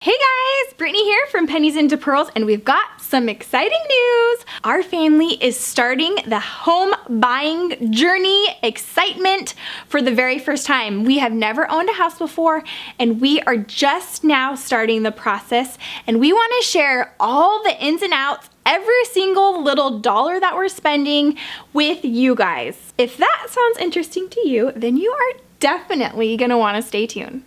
Hey guys, Brittany here from Pennies into Pearls, and we've got some exciting news. Our family is starting the home buying journey excitement for the very first time. We have never owned a house before, and we are just now starting the process, and we want to share all the ins and outs, every single little dollar that we're spending with you guys. If that sounds interesting to you, then you are definitely going to want to stay tuned.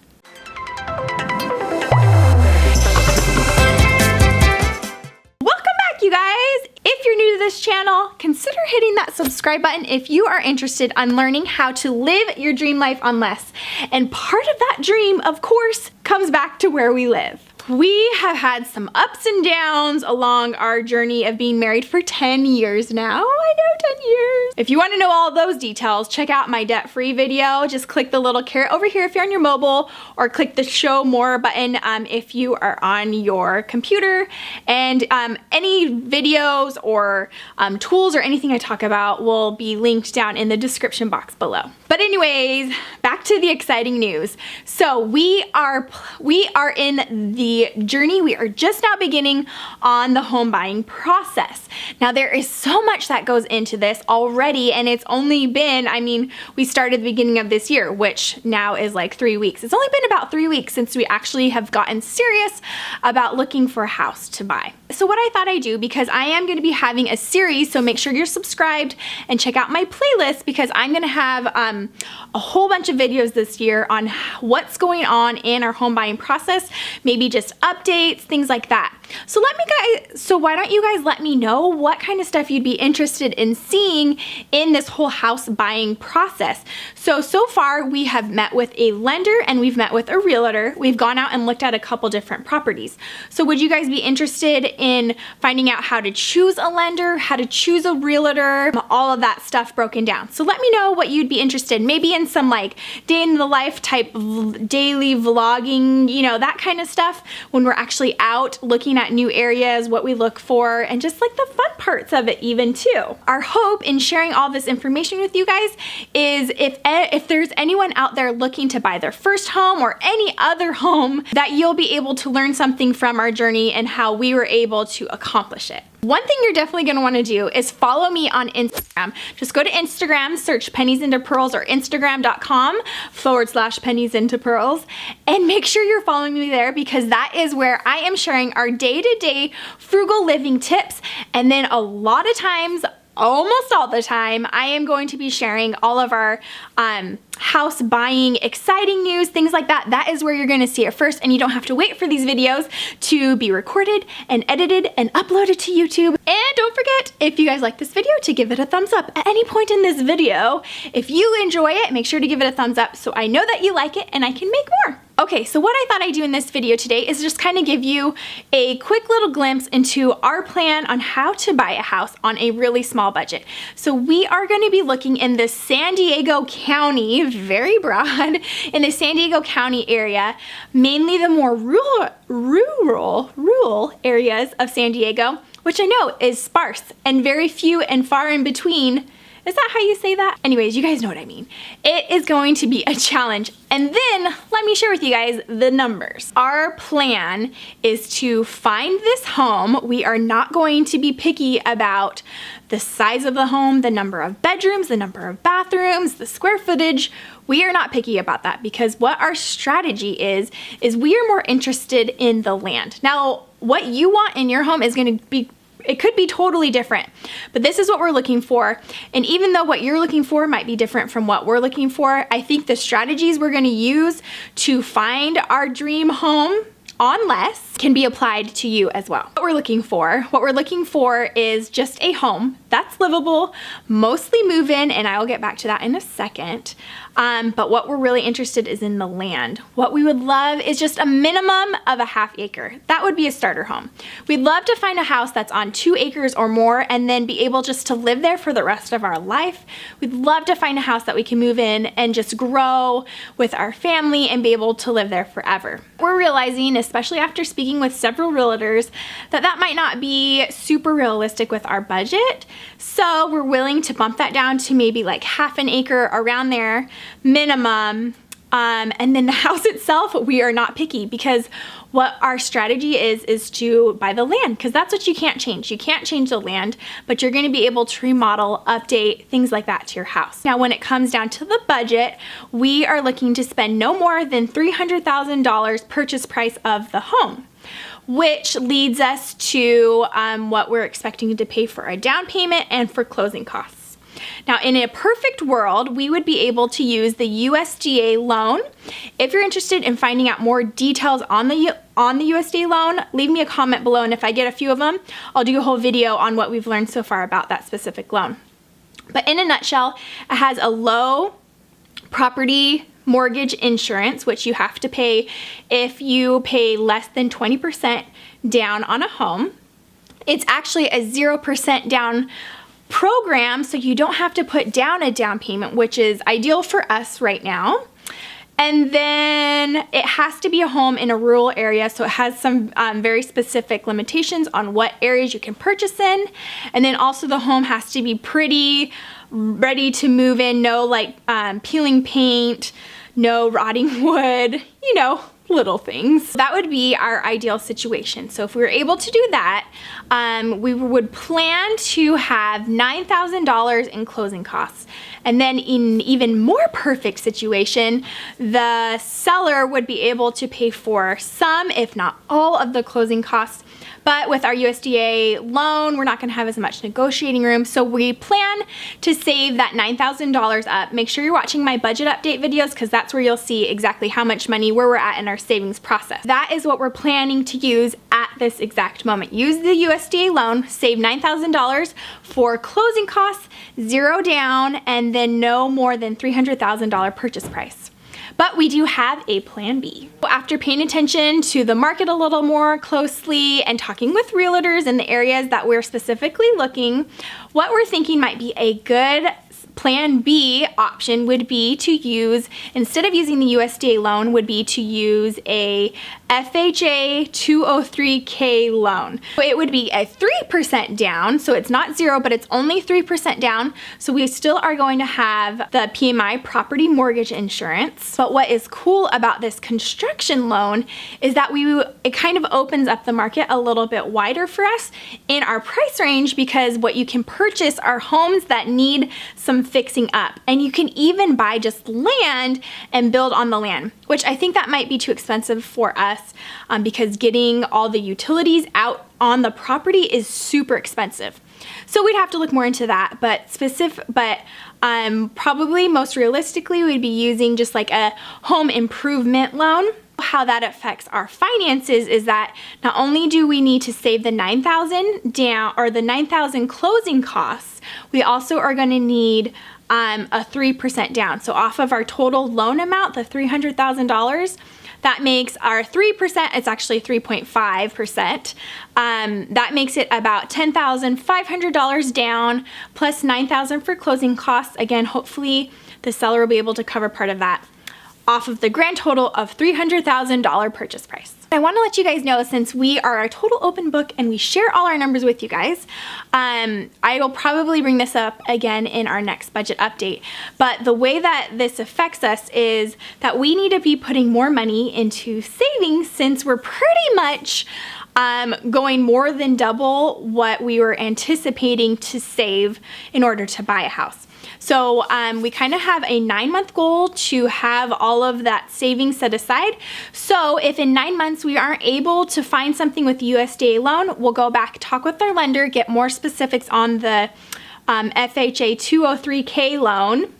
You guys, if you're new to this channel, consider hitting that subscribe button if you are interested on learning how to live your dream life on less. And part of that dream, of course, comes back to where we live. We have had some ups and downs along our journey of being married for 10 years now. I know, 10 years. If you want to know all those details, check out my debt-free video. Just click the little carrot over here if you're on your mobile, or click the show more button if you are on your computer. And any videos or tools or anything I talk about will be linked down in the description box below. But anyways, back to the exciting news. So we are in the journey. We are just now beginning on the home buying process. Now there is so much that goes into this already, and it's only been, we started the beginning of this year, which now is like 3 weeks. It's only been about 3 weeks since we actually have gotten serious about looking for a house to buy. So what I thought I'd do, because I am going to be having a series, so make sure you're subscribed and check out my playlist, because I'm going to have a whole bunch of videos this year on what's going on in our home buying process, maybe just updates, things like that. So why don't you guys let me know what kind of stuff you'd be interested in seeing in this whole house buying process. So far we have met with a lender and we've met with a realtor. We've gone out and looked at a couple different properties. So would you guys be interested in finding out how to choose a lender, how to choose a realtor, all of that stuff broken down? So let me know what you'd be interested in, maybe in some like day in the life type daily vlogging, that kind of stuff, when we're actually out looking at new areas, what we look for, and just like the fun parts of it even too. Our hope in sharing all this information with you guys is if there's anyone out there looking to buy their first home or any other home, that you'll be able to learn something from our journey and how we were able to accomplish it. One thing you're definitely going to want to do is follow me on Instagram. Just go to Instagram, search Pennies into Pearls, or Instagram.com/Pennies into Pearls, and make sure you're following me there, because that is where I am sharing our day-to-day frugal living tips. And then a lot of times, almost all the time, I am going to be sharing all of our house buying exciting news, things like that. That is where you're going to see it first, and you don't have to wait for these videos to be recorded and edited and uploaded to YouTube. And don't forget, if you guys like this video, to give it a thumbs up at any point in this video. If you enjoy it, make sure to give it a thumbs up so I know that you like it and I can make more. Okay, so what I thought I'd do in this video today is just kind of give you a quick little glimpse into our plan on how to buy a house on a really small budget. So we are going to be looking in the San Diego County, very broad, in the San Diego County area, mainly the more rural areas of San Diego, which I know is sparse and very few and far in between. Is that how you say that? Anyways, you guys know what I mean. It is going to be a challenge. And then let me share with you guys the numbers. Our plan is to find this home. We are not going to be picky about the size of the home, the number of bedrooms, the number of bathrooms, the square footage. We are not picky about that, because what our strategy is we are more interested in the land. Now, what you want in your home is going to be, it could be totally different, but this is what we're looking for. And even though what you're looking for might be different from what we're looking for, I think the strategies we're going to use to find our dream home on less can be applied to you as well. What we're looking for is just a home that's livable, mostly move-in, and I will get back to that in a second. But what we're really interested is in the land. What we would love is just a minimum of a ½ acre. That would be a starter home. We'd love to find a house that's on 2 acres or more, and then be able just to live there for the rest of our life. We'd love to find a house that we can move in and just grow with our family and be able to live there forever. We're realizing, especially after speaking with several realtors, that might not be super realistic with our budget. So we're willing to bump that down to maybe like ½ an acre, around there, minimum. And then the house itself, we are not picky, because what our strategy is to buy the land, because that's what you can't change. You can't change the land, but you're going to be able to remodel, update, things like that to your house. Now, when it comes down to the budget, we are looking to spend no more than $300,000 purchase price of the home, which leads us to what we're expecting to pay for a down payment and for closing costs. Now, in a perfect world, we would be able to use the USDA loan. If you're interested in finding out more details on the USDA loan, leave me a comment below, and if I get a few of them, I'll do a whole video on what we've learned so far about that specific loan. But in a nutshell, it has a low property mortgage insurance, which you have to pay if you pay less than 20% down on a home. It's actually a 0% down program, so you don't have to put down a down payment, which is ideal for us right now. And then it has to be a home in a rural area, so it has some very specific limitations on what areas you can purchase in. And then also the home has to be pretty ready to move in, no like peeling paint, no rotting wood, you know, little things. That would be our ideal situation. So if we were able to do that, we would plan to have $9,000 in closing costs. And then in even more perfect situation, the seller would be able to pay for some, if not all, of the closing costs. But with our USDA loan, we're not gonna have as much negotiating room. So we plan to save that $9,000 up. Make sure you're watching my budget update videos, because that's where you'll see exactly how much money, where we're at in our savings process. That is what we're planning to use at this exact moment. Use the USDA loan, save $9,000 for closing costs, 0 down, and then no more than $300,000 purchase price. But we do have a plan B. After paying attention to the market a little more closely and talking with realtors in the areas that we're specifically looking, what we're thinking might be a good plan B option would be to use, instead of using the USDA loan, would be to use a FHA 203K loan. So it would be a 3% down, so it's not 0, but it's only 3% down. So we still are going to have the PMI property mortgage insurance. But what is cool about this construction loan is that it kind of opens up the market a little bit wider for us in our price range, because what you can purchase are homes that need some fixing up. And you can even buy just land and build on the land, which I think that might be too expensive for us, because getting all the utilities out on the property is super expensive. So we'd have to look more into that, but probably most realistically, we'd be using just like a home improvement loan. How that affects our finances is that not only do we need to save the $9,000 down, or the $9,000 closing costs, we also are going to need a 3% down. So off of our total loan amount, the $300,000, that makes our 3%, it's actually 3.5%. That makes it about $10,500 down, plus $9,000 for closing costs. Again, hopefully the seller will be able to cover part of that off of the grand total of $300,000 purchase price. I want to let you guys know, since we are a total open book and we share all our numbers with you guys, I will probably bring this up again in our next budget update. But the way that this affects us is that we need to be putting more money into savings, since we're pretty much going more than double what we were anticipating to save in order to buy a house. So we kind of have a 9-month goal to have all of that savings set aside. So if in 9 months we aren't able to find something with the USDA loan, we'll go back, talk with our lender, get more specifics on the FHA 203K loan,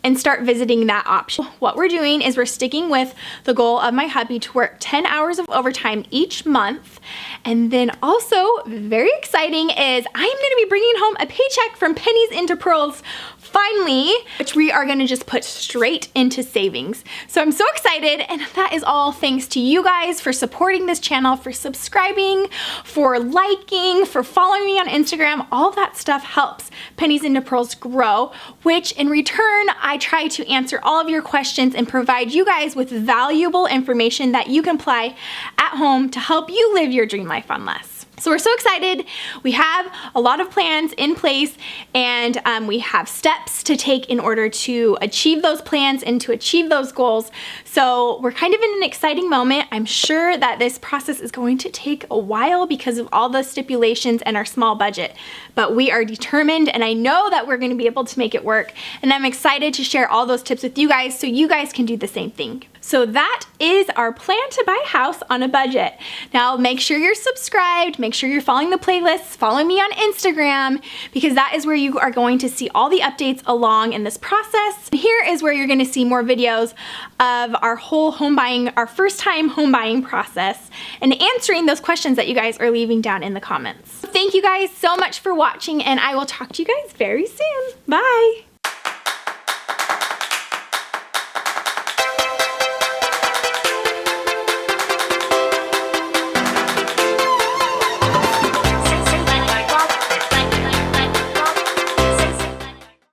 and start visiting that option. What we're doing is we're sticking with the goal of my hubby to work 10 hours of overtime each month. And then also, very exciting, is I'm gonna be bringing home a paycheck from Pennies into Pearls finally, which we are gonna just put straight into savings. So I'm so excited, and that is all thanks to you guys for supporting this channel, for subscribing, for liking, for following me on Instagram. All that stuff helps Pennies into Pearls grow, which in return, I try to answer all of your questions and provide you guys with valuable information that you can apply at home to help you live your dream life on less. So we're so excited. We have a lot of plans in place, and we have steps to take in order to achieve those plans and to achieve those goals. So we're kind of in an exciting moment. I'm sure that this process is going to take a while because of all the stipulations and our small budget, but we are determined, and I know that we're going to be able to make it work, and I'm excited to share all those tips with you guys so you guys can do the same thing. So that is our plan to buy a house on a budget. Now make sure you're subscribed, make sure you're following the playlists, follow me on Instagram, because that is where you are going to see all the updates along in this process. Here is where you're going to see more videos of our whole home buying, our first time home buying process, and answering those questions that you guys are leaving down in the comments. Thank you guys so much for watching, and I will talk to you guys very soon. Bye!